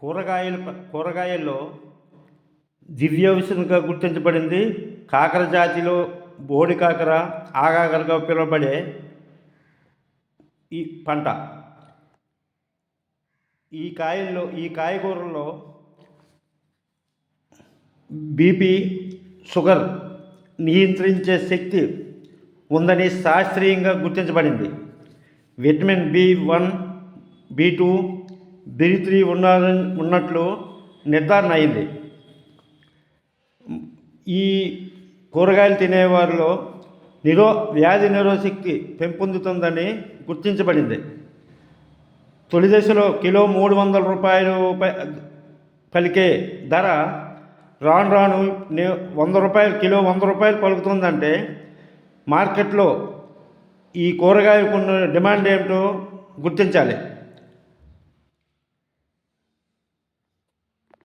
కూరగాయల్లో దివ్య ఔషధంగా గుర్తించబడింది కాకర జాతిలో బోడి కాకర, ఆగాకరగా పిలువబడే ఈ పంట. ఈ కాయగూరల్లో బీపీ, షుగర్ నియంత్రించే శక్తి ఉందని శాస్త్రీయంగా గుర్తించబడింది. విటమిన్ B1, B2, B3 ఉన్నట్లు నిర్ధారణ అయింది. ఈ కూరగాయలు తినేవారిలో వ్యాధి నిరోధశక్తి పెంపొందుతుందని గుర్తించబడింది. తొలి దశలో కిలో 300 రూపాయలు పలికే ధర రాను రాను 100 రూపాయలు, కిలో 100 రూపాయలు పలుకుతుందంటే మార్కెట్లో ఈ కూరగాయలకు ఉన్న డిమాండ్ ఏమిటో గుర్తించాలి.